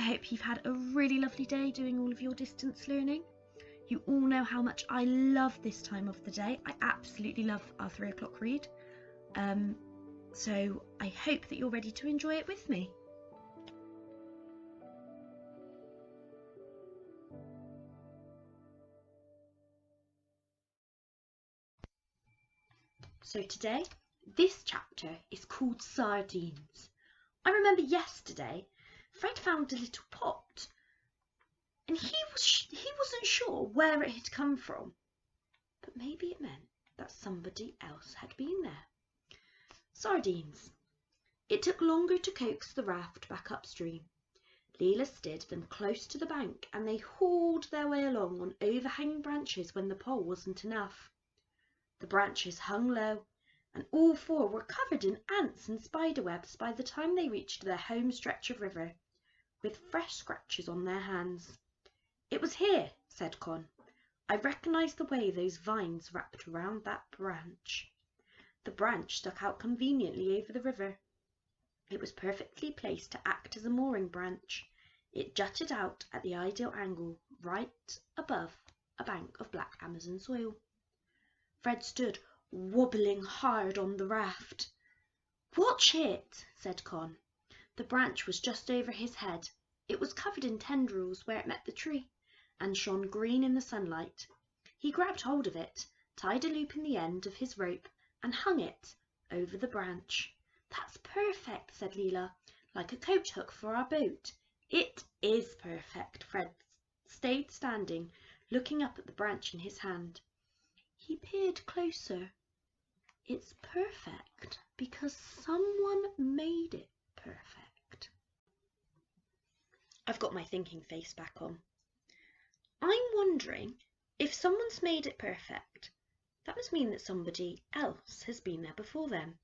hope you've had a really lovely day doing all of your distance learning. You all know how much I love this time of the day. I absolutely love our 3 o'clock read. So I hope that you're ready to enjoy it with me. So today, this chapter is called Sardines. I remember yesterday, Fred found a little pot, and he wasn't sure where it had come from, but maybe it meant that somebody else had been there. Sardines. It took longer to coax the raft back upstream. Leela steered them close to the bank, and they hauled their way along on overhanging branches when the pole wasn't enough. The branches hung low, and all 4 were covered in ants and spiderwebs by the time they reached their home stretch of river, with fresh scratches on their hands. "It was here," said Con. "I recognised the way those vines wrapped round that branch." The branch stuck out conveniently over the river. It was perfectly placed to act as a mooring branch. It jutted out at the ideal angle, right above a bank of black Amazon soil. Fred stood wobbling hard on the raft. "Watch it," said Con. The branch was just over his head. It was covered in tendrils where it met the tree, and shone green in the sunlight. He grabbed hold of it, tied a loop in the end of his rope, and hung it over the branch. "That's perfect," said Leela, "like a coat hook for our boat." "It is perfect." Fred stayed standing, looking up at the branch in his hand. He peered closer. "It's perfect because someone made it perfect." I've got my thinking face back on. I'm wondering, if someone's made it perfect, that must mean that somebody else has been there before them.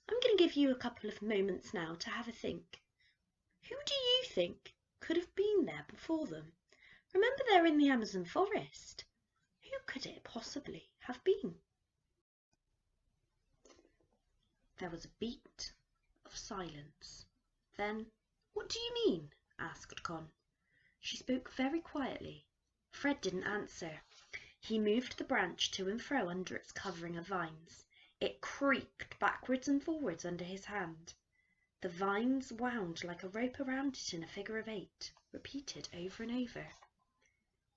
I'm going to give you a couple of moments now to have a think. Who do you think could have been there before them? Remember, they're in the Amazon forest. Who could it possibly have been? There was a beat of silence. Then, "What do you mean?" asked Con. She spoke very quietly. Fred didn't answer. He moved the branch to and fro under its covering of vines. It creaked backwards and forwards under his hand. The vines wound like a rope around it in a figure of 8, repeated over and over.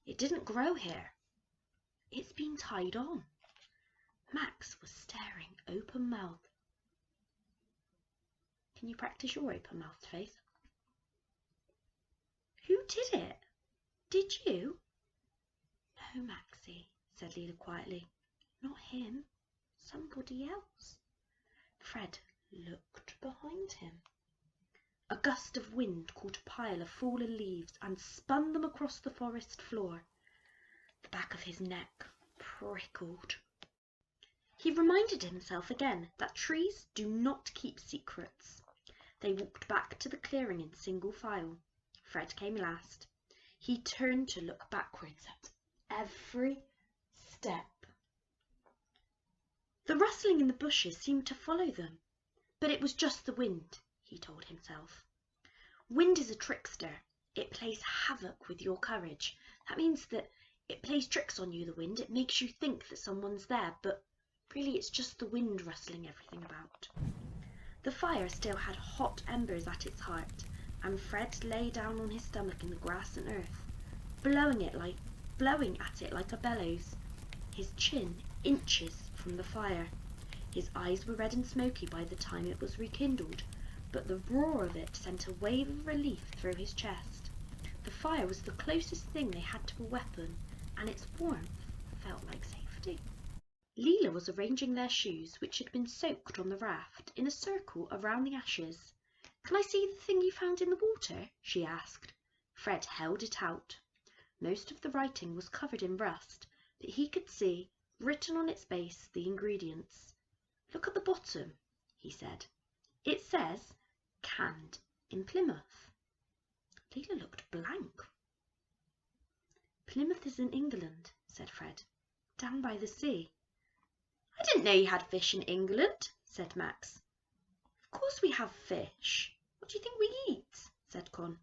"It didn't grow here. It's been tied on." Max was staring open-mouthed. Can you practice your open-mouthed face? "Who did it? Did you?" "No, Maxie," said Leela quietly. "Not him. Somebody else." Fred looked behind him. A gust of wind caught a pile of fallen leaves and spun them across the forest floor. The back of his neck prickled. He reminded himself again that trees do not keep secrets. They walked back to the clearing in single file. Fred came last. He turned to look backwards at every step. The rustling in the bushes seemed to follow them, but it was just the wind, he told himself. Wind is a trickster. It plays havoc with your courage. That means that it plays tricks on you, the wind. It makes you think that someone's there, but really it's just the wind rustling everything about. The fire still had hot embers at its heart, and Fred lay down on his stomach in the grass and earth, blowing at it like a bellows, his chin inches from the fire. His eyes were red and smoky by the time it was rekindled, but the roar of it sent a wave of relief through his chest. The fire was the closest thing they had to a weapon, and its warmth felt like safety. Leela was arranging their shoes, which had been soaked on the raft, in a circle around the ashes. "Can I see the thing you found in the water?" she asked. Fred held it out. Most of the writing was covered in rust, but he could see, written on its base, the ingredients. "Look at the bottom," he said. "It says, 'Canned in Plymouth.'" Leela looked blank. "Plymouth is in England," said Fred, "down by the sea." "I didn't know you had fish in England," said Max. "Of course we have fish. What do you think we eat?" said Con.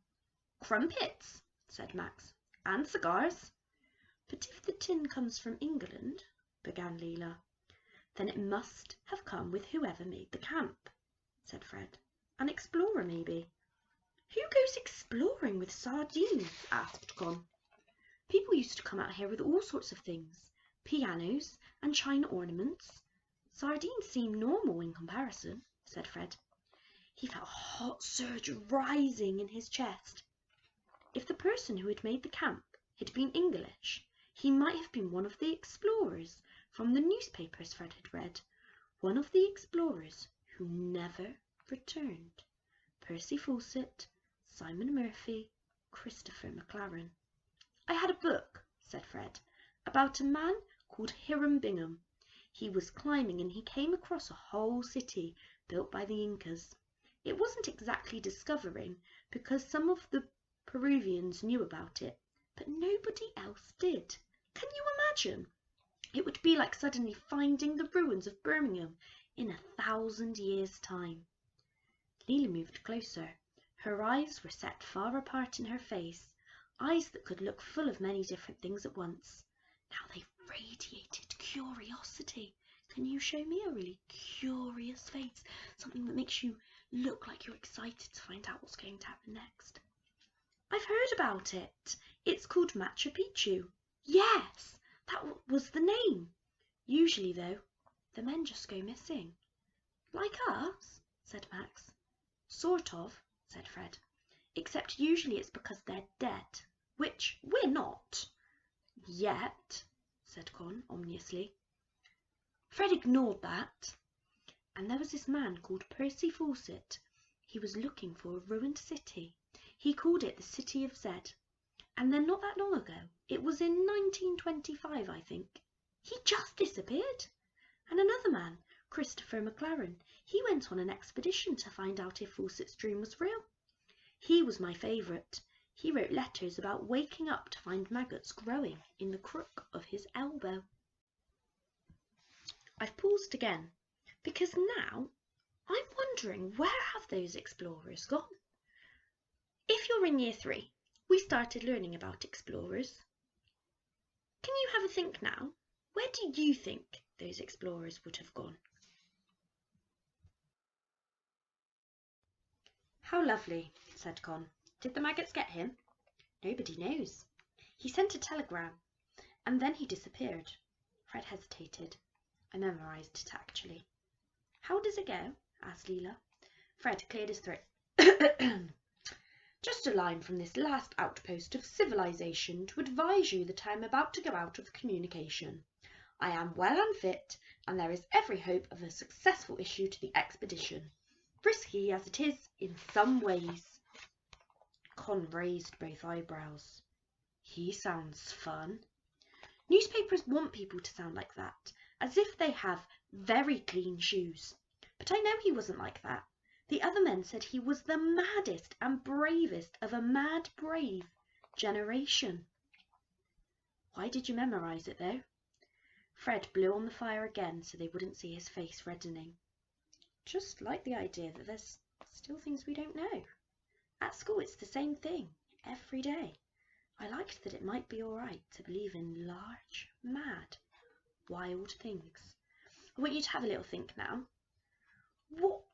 crumpets," said Max. "And cigars." "But if the tin comes from England," began Leila. "Then it must have come with whoever made the camp," said Fred. "An explorer, maybe." "Who goes exploring with sardines?" asked Con. "People used to come out here with all sorts of things, pianos and china ornaments. Sardines seem normal in comparison," said Fred. He felt a hot surge rising in his chest. If the person who had made the camp had been English, he might have been one of the explorers from the newspapers Fred had read, one of the explorers who never returned. Percy Fawcett, Simon Murphy, Christopher McLaren. "I had a book," said Fred, "about a man called Hiram Bingham. He was climbing and he came across a whole city built by the Incas. It wasn't exactly discovering, because some of the Peruvians knew about it, but nobody else did. Can you imagine? It would be like suddenly finding the ruins of Birmingham in 1,000 years' time." Leila moved closer. Her eyes were set far apart in her face, eyes that could look full of many different things at once. Now they radiated curiosity. Can you show me a really curious face? Something that makes you look like you're excited to find out what's going to happen next. "I've heard about it. It's called Machu Picchu." "Yes, that was the name. Usually, though, the men just go missing." "Like us?" said Max. "Sort of," said Fred. "Except usually it's because they're dead, which we're not." "Yet," said Con ominously. Fred ignored that. "And there was this man called Percy Fawcett. He was looking for a ruined city. He called it the City of Zed. And then not that long ago, it was in 1925, I think, he just disappeared. And another man, Christopher McLaren, he went on an expedition to find out if Fawcett's dream was real. He was my favourite. He wrote letters about waking up to find maggots growing in the crook of his elbow." I've paused again, because now I'm wondering, where have those explorers gone? If you're in Year 3, we started learning about explorers. Can you have a think now? Where do you think those explorers would have gone? "How lovely," said Con. "Did the maggots get him?" "Nobody knows. He sent a telegram, and then he disappeared." Fred hesitated. "I memorised it, actually." "How does it go?" asked Leila. Fred cleared his throat. "Just a line from this last outpost of civilization to advise you that I am about to go out of communication. I am well and fit, and there is every hope of a successful issue to the expedition, risky as it is in some ways." Con raised both eyebrows. "He sounds fun." "Newspapers want people to sound like that, as if they have very clean shoes. But I know he wasn't like that. The other men said he was the maddest and bravest of a mad, brave generation." "Why did you memorise it, though?" Fred blew on the fire again so they wouldn't see his face reddening. "Just like the idea that there's still things we don't know. At school it's the same thing, every day. I liked that it might be all right to believe in large, mad, wild things. I want you to have a little think now. What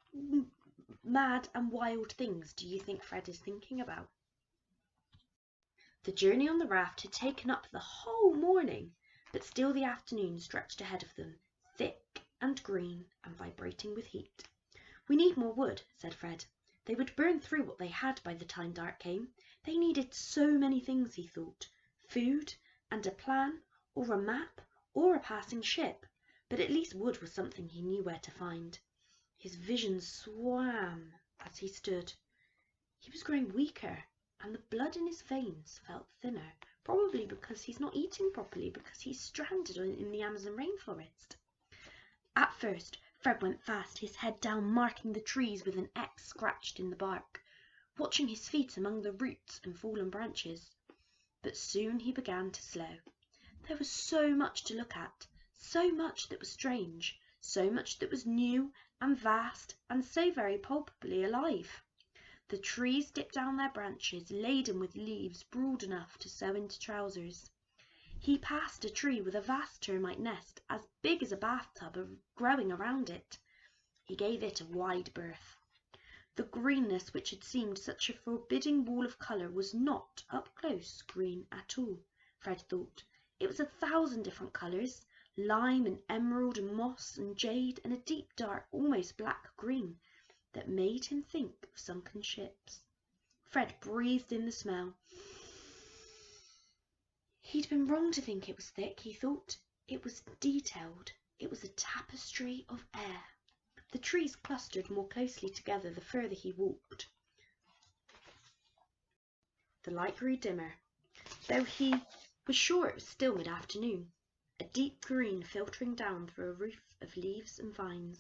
mad and wild things do you think Fred is thinking about?" The journey on the raft had taken up the whole morning, but still the afternoon stretched ahead of them, thick and green and vibrating with heat. "We need more wood," said Fred. They would burn through what they had by the time dark came. They needed so many things, he thought. Food, and a plan, or a map, or a passing ship. But at least wood was something he knew where to find. His vision swam as he stood. He was growing weaker, and the blood in his veins felt thinner, probably because he's not eating properly, because he's stranded in the Amazon rainforest. At first, Fred went fast, his head down, marking the trees with an X scratched in the bark, watching his feet among the roots and fallen branches. But soon he began to slow. There was so much to look at, so much that was strange, so much that was new and vast and so very palpably alive. The trees dipped down their branches, laden with leaves broad enough to sew into trousers. He passed a tree with a vast termite nest, as big as a bathtub, growing around it. He gave it a wide berth. The greenness which had seemed such a forbidding wall of colour was not, up close, green at all, Fred thought. It was 1,000 different colours, lime and emerald and moss and jade and a deep dark, almost black green, that made him think of sunken ships. Fred breathed in the smell. He'd been wrong to think it was thick, he thought. It was detailed. It was a tapestry of air. The trees clustered more closely together the further he walked. The light grew dimmer, though he was sure it was still mid-afternoon, a deep green filtering down through a roof of leaves and vines.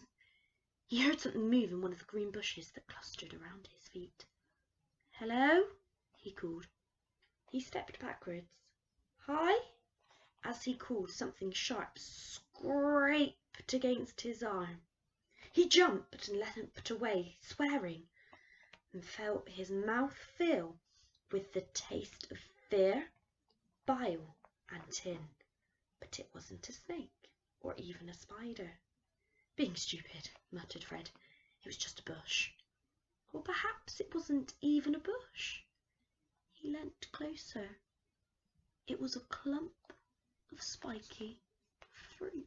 He heard something move in one of the green bushes that clustered around his feet. "Hello?" he called. He stepped backwards. "Hi?" As he called, something sharp scraped against his arm. He jumped and leapt away, swearing, and felt his mouth fill with the taste of fear, bile, and tin. But it wasn't a snake, or even a spider. "Being stupid," muttered Fred. "It was just a bush." Or perhaps it wasn't even a bush. He leant closer. It was a clump of spiky fruit.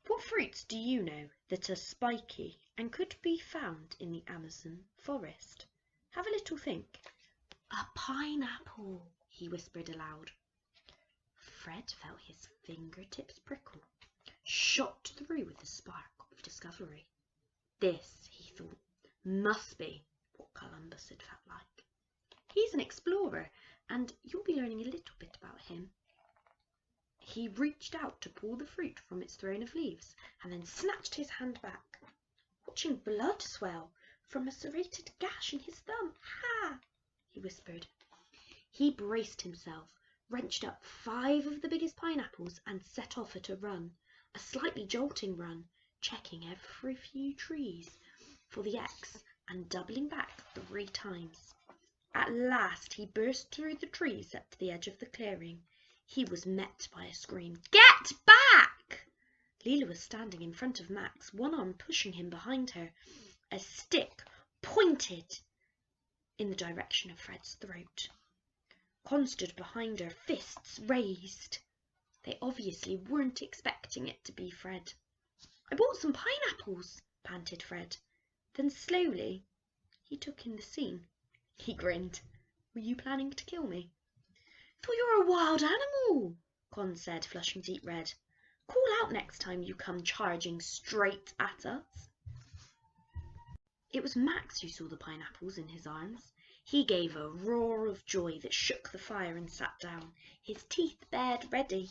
What fruits do you know that are spiky and could be found in the Amazon forest? Have a little think. "A pineapple," he whispered aloud. Fred felt his fingertips prickle, shot through with a spark of discovery. This, he thought, must be what Columbus had felt like. He's an explorer, and you'll be learning a little bit about him. He reached out to pull the fruit from its throne of leaves, and then snatched his hand back, watching blood swell from a serrated gash in his thumb. "Ha!" he whispered. He braced himself, wrenched up 5 of the biggest pineapples, and set off at a run, a slightly jolting run, checking every few trees for the X and doubling back 3 times. At last he burst through the trees up to the edge of the clearing. He was met by a scream. "Get back!" Leela was standing in front of Max, one arm pushing him behind her, a stick pointed in the direction of Fred's throat. Con stood behind her, fists raised. They obviously weren't expecting it to be Fred. "I bought some pineapples," panted Fred. Then slowly he took in the scene. He grinned. "Were you planning to kill me?" "Thought you were a wild animal," Con said, flushing deep red. "Call out next time you come charging straight at us." It was Max who saw the pineapples in his arms. He gave a roar of joy that shook the fire and sat down, his teeth bared ready.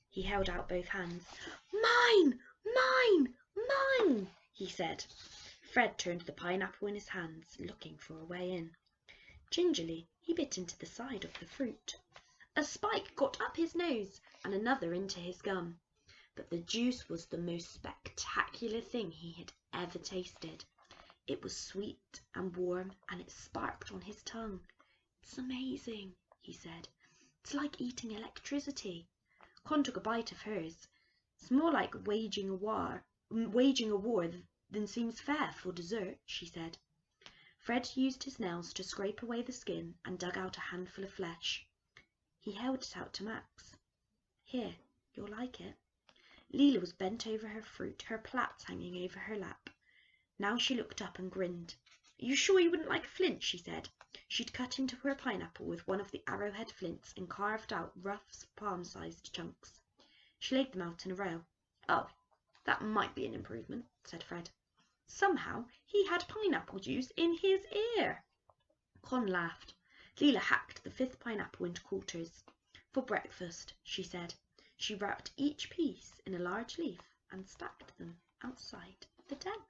He held out both hands. "Mine! Mine! Mine!" he said. Fred turned the pineapple in his hands, looking for a way in. Gingerly he bit into the side of the fruit. A spike got up his nose and another into his gum, but the juice was the most spectacular thing he had ever tasted. It was sweet and warm, and it sparkled on his tongue. "It's amazing," he said. "It's like eating electricity." Con took a bite of hers. "It's more like waging a war than seems fair for dessert," she said. Fred used his nails to scrape away the skin and dug out a handful of flesh. He held it out to Max. "Here, you'll like it." Leela was bent over her fruit, her plaits hanging over her lap. Now she looked up and grinned. "Are you sure you wouldn't like a flint?" she said. She'd cut into her pineapple with one of the arrowhead flints and carved out rough, palm-sized chunks. She laid them out in a row. "Oh, that might be an improvement," said Fred. Somehow he had pineapple juice in his ear. Con laughed. Leela hacked the 5th pineapple into quarters. "For breakfast," she said. She wrapped each piece in a large leaf and stacked them outside the den.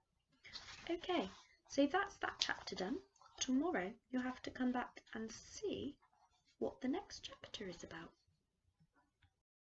Okay, so that's that chapter done. Tomorrow you'll have to come back and see what the next chapter is about.